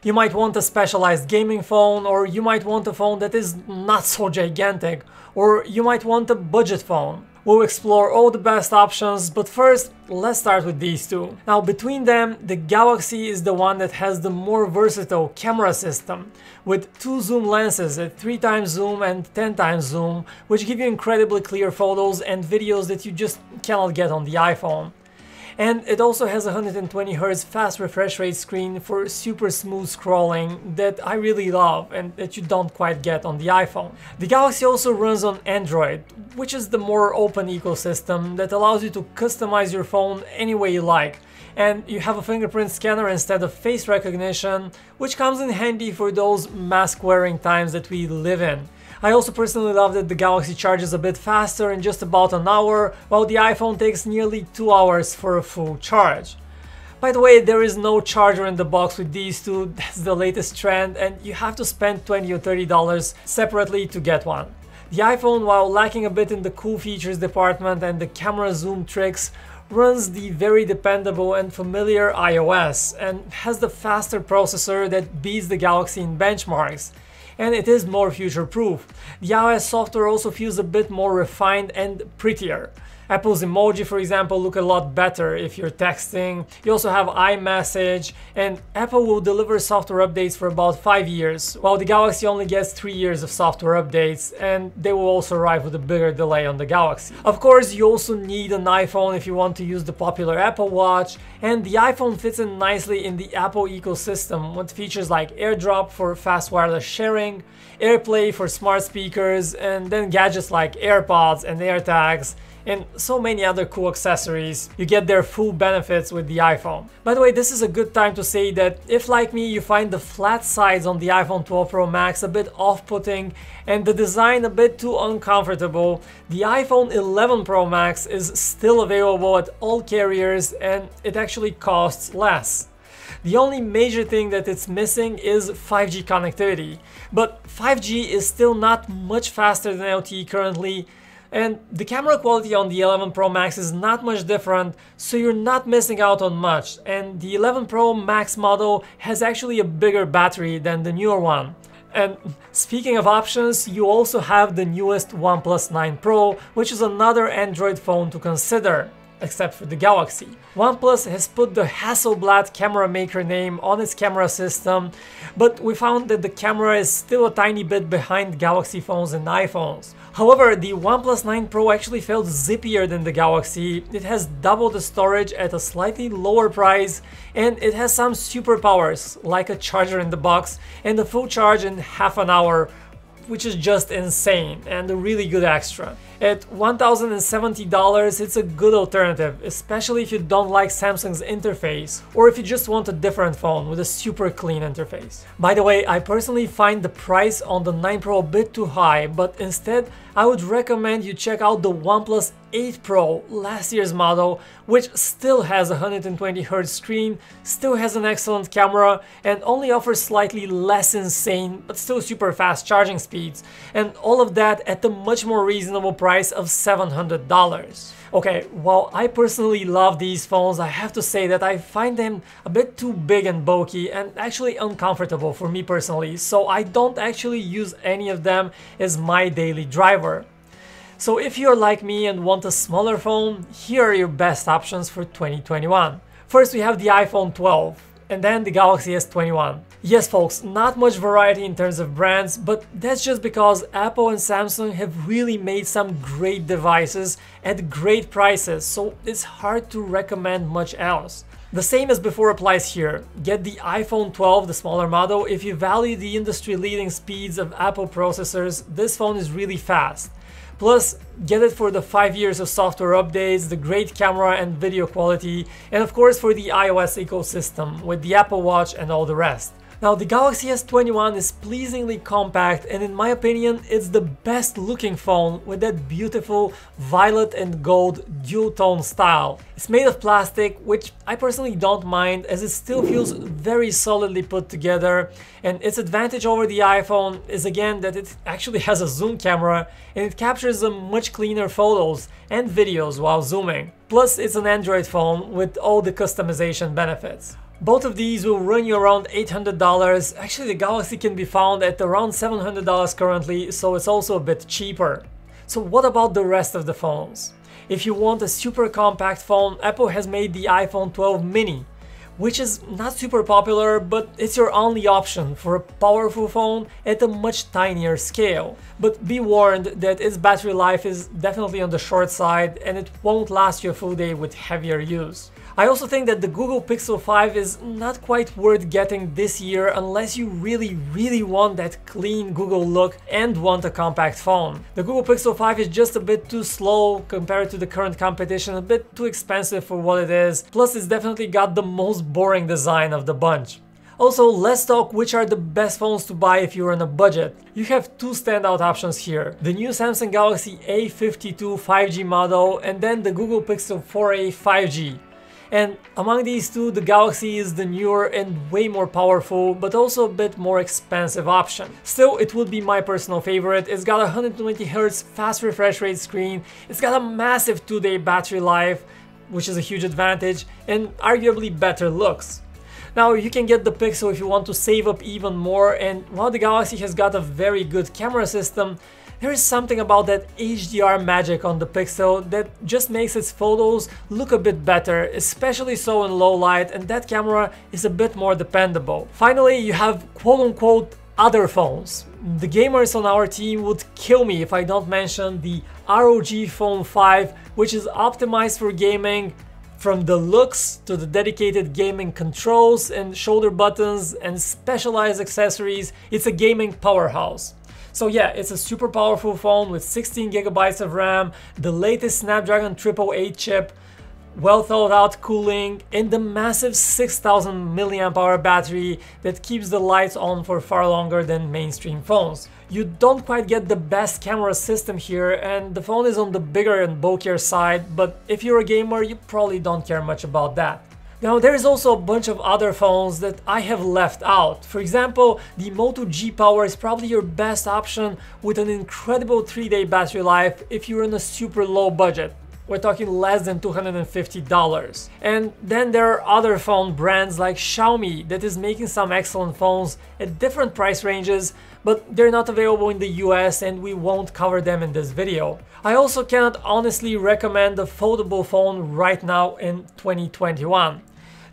You might want a specialized gaming phone, or you might want a phone that is not so gigantic, or you might want a budget phone. We'll explore all the best options, but first, let's start with these two. Now, between them, the Galaxy is the one that has the more versatile camera system, with 2 zoom lenses at 3x zoom and 10x zoom, which give you incredibly clear photos and videos that you just cannot get on the iPhone. And it also has a 120Hz fast refresh rate screen for super smooth scrolling that I really love and that you don't quite get on the iPhone. The Galaxy also runs on Android, which is the more open ecosystem that allows you to customize your phone any way you like. And you have a fingerprint scanner instead of face recognition, which comes in handy for those mask-wearing times that we live in. I also personally love that the Galaxy charges a bit faster in just about an hour, while the iPhone takes nearly 2 hours for a full charge. By the way, there is no charger in the box with these two, that's the latest trend, and you have to spend $20 or $30 separately to get one. The iPhone, while lacking a bit in the cool features department and the camera zoom tricks, runs the very dependable and familiar iOS and has the faster processor that beats the Galaxy in benchmarks. And it is more future-proof. The iOS software also feels a bit more refined and prettier. Apple's emoji, for example, look a lot better if you're texting. You also have iMessage, and Apple will deliver software updates for about 5 years, while the Galaxy only gets 3 years of software updates, and they will also arrive with a bigger delay on the Galaxy. Of course, you also need an iPhone if you want to use the popular Apple Watch, and the iPhone fits in nicely in the Apple ecosystem with features like AirDrop for fast wireless sharing, AirPlay for smart speakers, and then gadgets like AirPods and AirTags, and so many other cool accessories. You get their full benefits with the iPhone. By the way, this is a good time to say that if, like me, you find the flat sides on the iPhone 12 Pro Max a bit off-putting and the design a bit too uncomfortable, the iPhone 11 Pro Max is still available at all carriers and it actually costs less. The only major thing that it's missing is 5G connectivity, but 5G is still not much faster than LTE currently, and the camera quality on the 11 Pro Max is not much different, so you're not missing out on much, and the 11 Pro Max model has actually a bigger battery than the newer one. And speaking of options, you also have the newest OnePlus 9 Pro, which is another Android phone to consider, except for the Galaxy. OnePlus has put the Hasselblad camera maker name on its camera system, but we found that the camera is still a tiny bit behind Galaxy phones and iPhones. However, the OnePlus 9 Pro actually felt zippier than the Galaxy. It has double the storage at a slightly lower price, and it has some superpowers like a charger in the box and a full charge in half an hour, which is just insane and a really good extra. At $1,070, it's a good alternative, especially if you don't like Samsung's interface or if you just want a different phone with a super clean interface. By the way, I personally find the price on the 9 Pro a bit too high, but instead I would recommend you check out the OnePlus 8 Pro, last year's model, which still has a 120Hz screen, still has an excellent camera, and only offers slightly less insane but still super fast charging speeds, and all of that at a much more reasonable price of $700. Okay, while I personally love these phones, I have to say that I find them a bit too big and bulky and actually uncomfortable for me personally, so I don't actually use any of them as my daily driver. So if you're like me and want a smaller phone, here are your best options for 2021. First, we have the iPhone 12 and then the Galaxy S21. Yes folks, not much variety in terms of brands, but that's just because Apple and Samsung have really made some great devices at great prices, so it's hard to recommend much else. The same as before applies here. Get the iPhone 12, the smaller model, if you value the industry-leading speeds of Apple processors. This phone is really fast. Plus, get it for the 5 years of software updates, the great camera and video quality, and of course for the iOS ecosystem with the Apple Watch and all the rest. Now, the Galaxy S21 is pleasingly compact, and in my opinion, it's the best looking phone with that beautiful violet and gold dual-tone style. It's made of plastic, which I personally don't mind as it still feels very solidly put together, and its advantage over the iPhone is again that it actually has a zoom camera and it captures some much cleaner photos and videos while zooming. Plus, it's an Android phone with all the customization benefits. Both of these will run you around $800. Actually, the Galaxy can be found at around $700 currently, so it's also a bit cheaper. So what about the rest of the phones? If you want a super compact phone, Apple has made the iPhone 12 mini, which is not super popular, but it's your only option for a powerful phone at a much tinier scale. But be warned that its battery life is definitely on the short side and it won't last you a full day with heavier use. I also think that the Google Pixel 5 is not quite worth getting this year unless you really want that clean Google look and want a compact phone. The Google Pixel 5 is just a bit too slow compared to the current competition, a bit too expensive for what it is, plus it's definitely got the most boring design of the bunch. Also, let's talk which are the best phones to buy if you're on a budget. You have two standout options here. The new Samsung Galaxy A52 5G model and then the Google Pixel 4a 5G. And among these two, the Galaxy is the newer and way more powerful, but also a bit more expensive option. Still, it would be my personal favorite. It's got a 120Hz fast refresh rate screen, it's got a massive 2-day battery life, which is a huge advantage, and arguably better looks. Now, you can get the Pixel if you want to save up even more, and while the Galaxy has got a very good camera system, there is something about that HDR magic on the Pixel that just makes its photos look a bit better, especially so in low light, and that camera is a bit more dependable. Finally, you have quote-unquote other phones. The gamers on our team would kill me if I don't mention the ROG Phone 5, which is optimized for gaming. From the looks to the dedicated gaming controls and shoulder buttons and specialized accessories, it's a gaming powerhouse. So yeah, it's a super powerful phone with 16 GB of RAM, the latest Snapdragon 888 chip, well thought out cooling, and the massive 6000 mAh battery that keeps the lights on for far longer than mainstream phones. You don't quite get the best camera system here, and the phone is on the bigger and bulkier side, but if you're a gamer, you probably don't care much about that. Now, there is also a bunch of other phones that I have left out. For example, the Moto G Power is probably your best option with an incredible 3-day battery life if you're on a super low budget. We're talking less than $250. And then there are other phone brands like Xiaomi that is making some excellent phones at different price ranges, but they're not available in the US and we won't cover them in this video. I also cannot honestly recommend a foldable phone right now in 2021.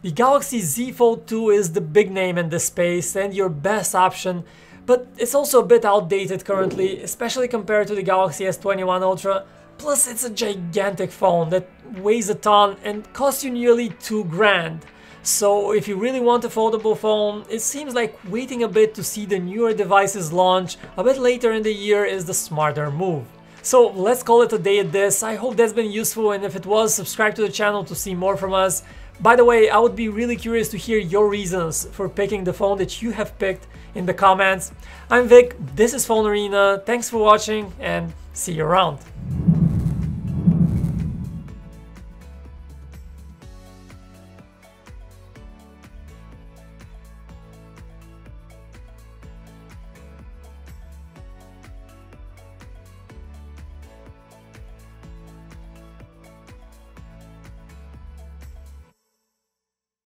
The Galaxy Z Fold 2 is the big name in this space and your best option, but it's also a bit outdated currently, especially compared to the Galaxy S21 Ultra. Plus, it's a gigantic phone that weighs a ton and costs you nearly $2,000. So if you really want a foldable phone, it seems like waiting a bit to see the newer devices launch a bit later in the year is the smarter move. So let's call it a day at this. I hope that's been useful, and if it was, subscribe to the channel to see more from us. By the way, I would be really curious to hear your reasons for picking the phone that you have picked in the comments. I'm Vic, this is PhoneArena, thanks for watching and see you around.